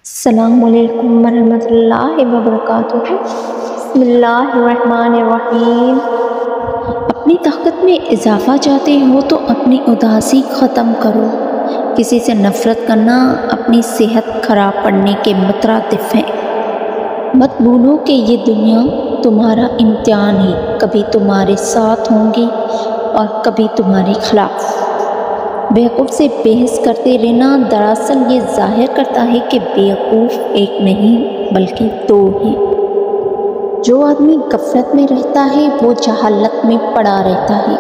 السلام علیکم ورحمۃ اللہ وبرکاتہ۔ بسم اللہ الرحمن الرحیم۔ اپنی طاقت میں اضافہ چاہتے ہو تو اپنی اداسی ختم کرو۔ کسی سے نفرت کرنا اپنی صحت خراب پڑنے کے مترادف ہے۔ مت بھولو کہ یہ دنیا تمہارا امتحان ہے، کبھی تمہارے ساتھ ہوں گی اور کبھی تمہارے خلاف۔ بیوقوف سے بحث کرتے رہنا دراصل یہ ظاہر کرتا ہے کہ بیوقوف ایک نہیں بلکہ دو ہیں۔ جو آدمی غفلت میں رہتا ہے وہ جہالت میں پڑا رہتا ہے،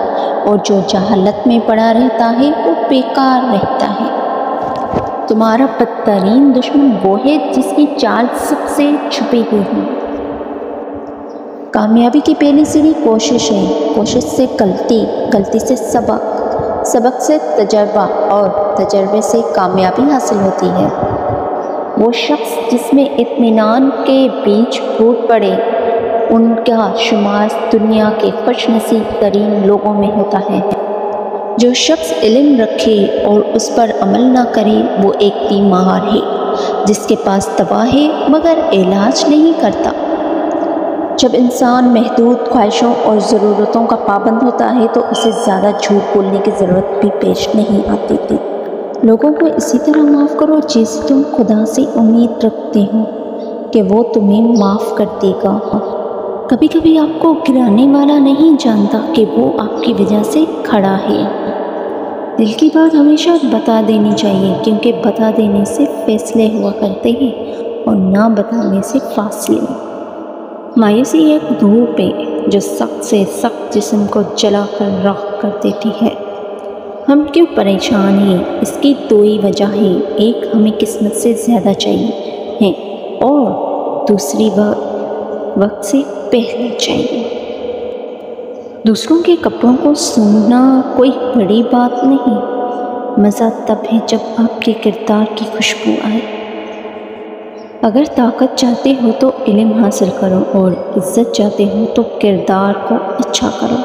اور جو جہالت میں پڑا رہتا ہے وہ بیکار رہتا ہے۔ تمہارا بدترین دشمن وہ ہے جس کی چال سب سے چھپی ہوئی ہے۔ کامیابی کی پہلی سیڑھی کوشش ہے، کوشش سے غلطی، غلطی سے سبق، سبق سے تجربہ، اور تجربے سے کامیابی حاصل ہوتی ہے۔ وہ شخص جس میں اطمینان کے بیج پھوٹ پڑے، ان کا شمار دنیا کے خوش نصیب ترین لوگوں میں ہوتا ہے۔ جو شخص علم رکھے اور اس پر عمل نہ کرے وہ ایک بیمار ہے جس کے پاس دوا ہے مگر علاج نہیں کرتا۔ جب انسان محدود خواہشوں اور ضرورتوں کا پابند ہوتا ہے تو اسے زیادہ جھوٹ بولنے کی ضرورت بھی پیش نہیں آتی تھی۔ لوگوں کو اسی طرح معاف کرو جیسے تم خدا سے امید رکھتے ہو کہ وہ تمہیں معاف کر دے گا۔ کبھی کبھی آپ کو گرانے والا نہیں جانتا کہ وہ آپ کی وجہ سے کھڑا ہے۔ دل کی بات ہمیشہ بتا دینی چاہیے، کیونکہ بتا دینے سے فیصلے ہوا کرتے ہیں اور نہ بتانے سے فاصلے۔ مایوسی ایک دھوپ ہے جو سخت سے سخت جسم کو جلا کر راکھ کر دیتی ہے۔ ہم کیوں پریشان ہیں؟ اس کی دو ہی وجہ ہے، ایک ہمیں قسمت سے زیادہ چاہیے ہے اور دوسری وقت سے پہلے چاہیے۔ دوسروں کے کپڑوں کو سونگھنا کوئی بڑی بات نہیں، مزہ تب ہے جب آپ کے کردار کی خوشبو آئے۔ اگر طاقت چاہتے ہو تو علم حاصل کرو، اور عزت چاہتے ہو تو کردار کو اچھا کرو۔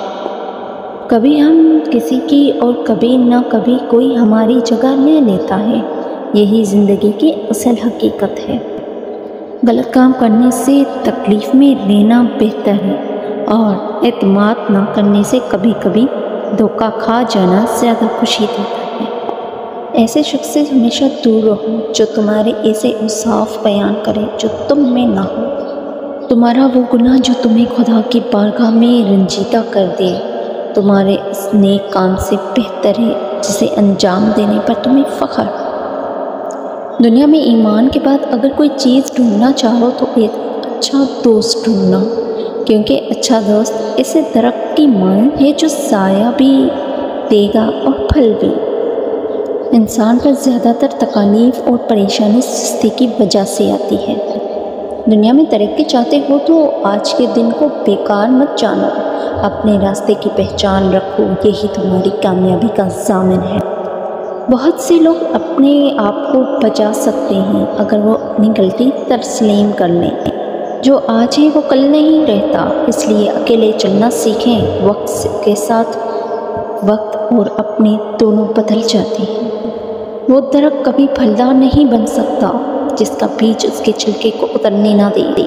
کبھی ہم کسی کی اور کبھی نہ کبھی کوئی ہماری جگہ لے لیتا ہے، یہی زندگی کی اصل حقیقت ہے۔ غلط کام کرنے سے تکلیف میں رہنا بہتر ہے، اور اعتماد نہ کرنے سے کبھی کبھی دھوکہ کھا جانا زیادہ خوشی دیتا ہے۔ ایسے شخص سے ہمیشہ دور رہو جو تمہارے ایسے اوصاف بیان کرے جو تم میں نہ ہو۔ تمہارا وہ گناہ جو تمہیں خدا کی بارگاہ میں رنجیدہ کر دے تمہارے اس نیک کام سے بہتر ہے جسے انجام دینے پر تمہیں فخر۔ دنیا میں ایمان کے بعد اگر کوئی چیز ڈھونڈنا چاہو تو ایک اچھا دوست ڈھونڈنا، کیونکہ اچھا دوست ایسے درخت کی مانند ہے جو سایہ بھی دے گا اور پھل بھی۔ انسان پر زیادہ تر تکالیف اور پریشانی سستی کی وجہ سے آتی ہے۔ دنیا میں ترقی چاہتے ہو تو آج کے دن کو بیکار مت جانو، اپنے راستے کی پہچان رکھو، یہی تمہاری کامیابی کا ضامن ہے۔ بہت سے لوگ اپنے آپ کو بچا سکتے ہیں اگر وہ اپنی غلطی تسلیم کر لیں۔ جو آج ہے وہ کل نہیں رہتا، اس لیے اکیلے چلنا سیکھیں۔ وقت کے ساتھ وقت اور اپنے دونوں بدل جاتے ہیں۔ وہ درخت کبھی پھلدار نہیں بن سکتا جس کا بیج اس کے چھلکے کو اترنے نہ دے۔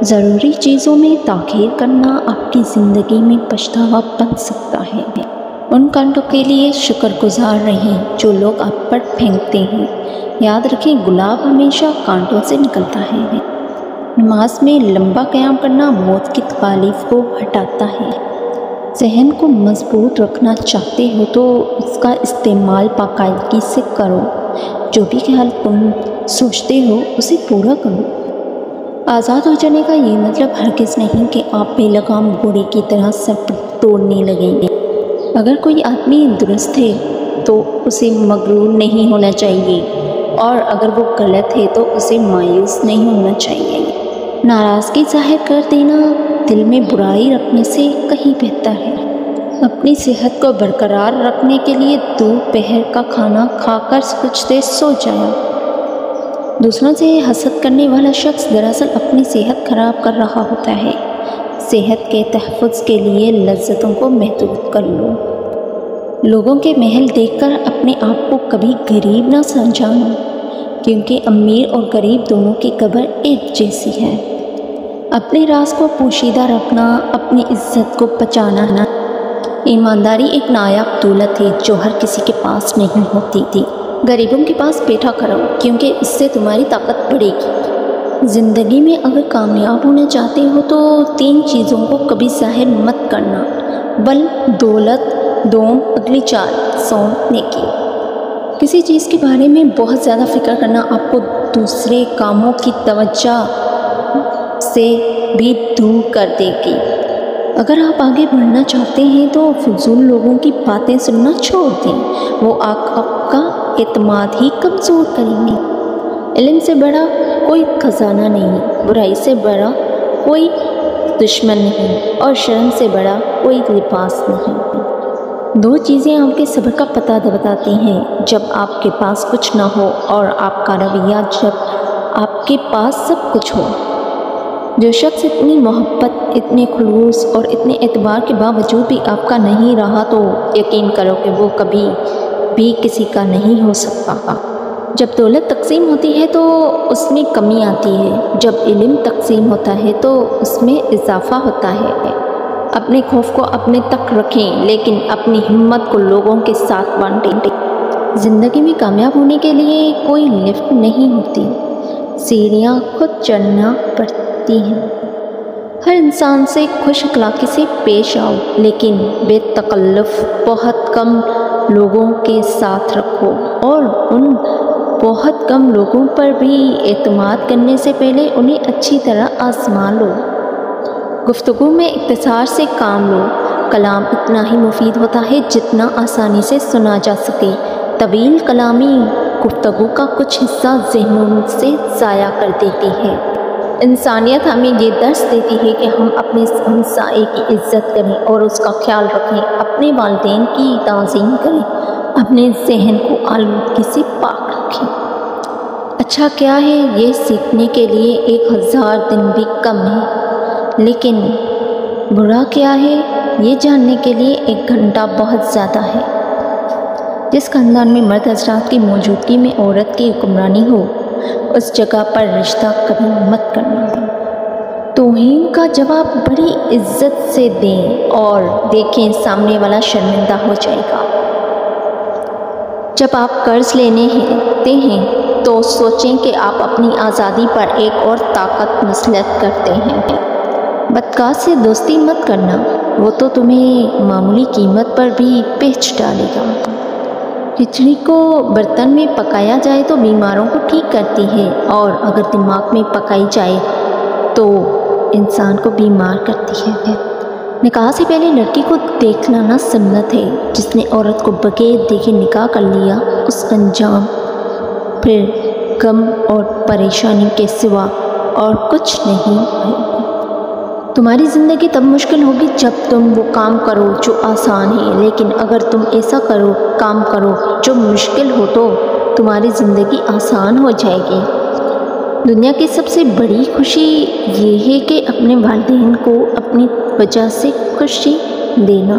ضروری چیزوں میں تاخیر کرنا آپ کی زندگی میں پچھتاوا بن سکتا ہے۔ ان کانٹوں کے لیے شکر گزار رہیں جو لوگ آپ پر پھینکتے ہیں۔ یاد رکھیں گلاب ہمیشہ کانٹوں سے نکلتا ہے۔ نماز میں لمبا قیام کرنا موت کی تکالیف کو ہٹاتا ہے۔ ذہن کو مضبوط رکھنا چاہتے ہو تو اس کا استعمال باقاعدگی سے کرو۔ جو بھی خیال تم سوچتے ہو اسے پورا کرو۔ آزاد ہو جانے کا یہ مطلب ہرگز نہیں کہ آپ بے لگام گھوڑے کی طرح سر پر دوڑنے لگیں گے۔ اگر کوئی آدمی درست ہے تو اسے مغرور نہیں ہونا چاہیے، اور اگر وہ غلط ہے تو اسے مایوس نہیں ہونا چاہیے۔ ناراضگی ظاہر کر دینا دل میں برائی رکھنے سے کہیں بہتر ہے۔ اپنی صحت کو برقرار رکھنے کے لیے دوپہر کا کھانا کھا کر کچھ دیر سو جایا۔ دوسروں سے حسد کرنے والا شخص دراصل اپنی صحت خراب کر رہا ہوتا ہے۔ صحت کے تحفظ کے لیے لذتوں کو محدود کر لو۔ لوگوں کے محل دیکھ کر اپنے آپ کو کبھی غریب نہ سمجھانا۔ کیونکہ امیر اور غریب دونوں کی قبر ایک جیسی ہے۔ اپنے راز کو پوشیدہ رکھنا، اپنی عزت کو بچانا، ایمانداری ایک نایاب دولت ہے جو ہر کسی کے پاس نہیں ہوتی تھی۔ غریبوں کے پاس بیٹھا کرو کیونکہ اس سے تمہاری طاقت بڑھے گی۔ زندگی میں اگر کامیاب ہونا چاہتے ہو تو 3 چیزوں کو کبھی ظاہر مت کرنا: بل، دولت، دوم، اگلی 4 سون، نیکی۔ کسی چیز کے بارے میں بہت زیادہ فکر کرنا آپ کو دوسرے کاموں کی توجہ سے بھی دور کر دے گی۔ اگر آپ آگے بڑھنا چاہتے ہیں تو فضول لوگوں کی باتیں سننا چھوڑ دیں، وہ آپ کا اعتماد ہی کمزور کریں گے۔ علم سے بڑا کوئی خزانہ نہیں، برائی سے بڑا کوئی دشمن نہیں، اور شرم سے بڑا کوئی لباس نہیں۔ 2 چیزیں آپ کے صبر کا پتہ بتاتی ہیں: جب آپ کے پاس کچھ نہ ہو، اور آپ کا رویہ جب آپ کے پاس سب کچھ ہو۔ جو شخص اتنی محبت، اتنے خلوص اور اتنے اعتبار کے باوجود بھی آپ کا نہیں رہا تو یقین کرو کہ وہ کبھی بھی کسی کا نہیں ہو سکتا۔ جب دولت تقسیم ہوتی ہے تو اس میں کمی آتی ہے، جب علم تقسیم ہوتا ہے تو اس میں اضافہ ہوتا ہے۔ اپنے خوف کو اپنے تک رکھیں لیکن اپنی ہمت کو لوگوں کے ساتھ بانٹیں۔ زندگی میں کامیاب ہونے کے لیے کوئی لفٹ نہیں ہوتی، سیڑھیاں خود چڑھنا پڑتی ہیں۔ ہر انسان سے خوش اخلاقی سے پیش آؤ لیکن بے تکلف بہت کم لوگوں کے ساتھ رکھو، اور ان بہت کم لوگوں پر بھی اعتماد کرنے سے پہلے انہیں اچھی طرح آزما لو۔ گفتگو میں اختصار سے کام لو۔ کلام اتنا ہی مفید ہوتا ہے جتنا آسانی سے سنا جا سکے۔ طویل کلامی گفتگو کا کچھ حصہ ذہنوں سے ضائع کر دیتی ہے۔ انسانیت ہمیں یہ درس دیتی ہے کہ ہم اپنے ہمسائے کی عزت کریں اور اس کا خیال رکھیں، اپنے والدین کی تعظیم کریں، اپنے ذہن کو آلودگی سے پاک رکھیں۔ اچھا کیا ہے یہ سیکھنے کے لیے 1000 دن بھی کم ہے، لیکن برا کیا ہے یہ جاننے کے لیے 1 گھنٹہ بہت زیادہ ہے۔ جس خاندان میں مرد حضرات کی موجودگی میں عورت کی حکمرانی ہو، اس جگہ پر رشتہ کبھی مت کرنا۔ توہین کا جواب بڑی عزت سے دیں اور دیکھیں سامنے والا شرمندہ ہو جائے گا۔ جب آپ قرض لیتے ہیں تو سوچیں کہ آپ اپنی آزادی پر ایک اور طاقت مسلط کرتے ہیں۔ بدکار سے دوستی مت کرنا، وہ تو تمہیں معمولی قیمت پر بھی بیچ ڈالے گا۔ کھچڑی کو برتن میں پکایا جائے تو بیماروں کو ٹھیک کرتی ہے، اور اگر دماغ میں پکائی جائے تو انسان کو بیمار کرتی ہے۔ نکاح سے پہلے لڑکی کو دیکھ لانا سنت ہے۔ جس نے عورت کو بغیر دیکھے نکاح کر لیا، اس انجام پھر غم اور پریشانی کے سوا اور کچھ نہیں ہے۔ تمہاری زندگی تب مشکل ہوگی جب تم وہ کام کرو جو آسان ہے، لیکن اگر تم ایسا کام کرو جو مشکل ہو تو تمہاری زندگی آسان ہو جائے گی۔ دنیا کی سب سے بڑی خوشی یہ ہے کہ اپنے والدین کو اپنی وجہ سے خوشی دینا۔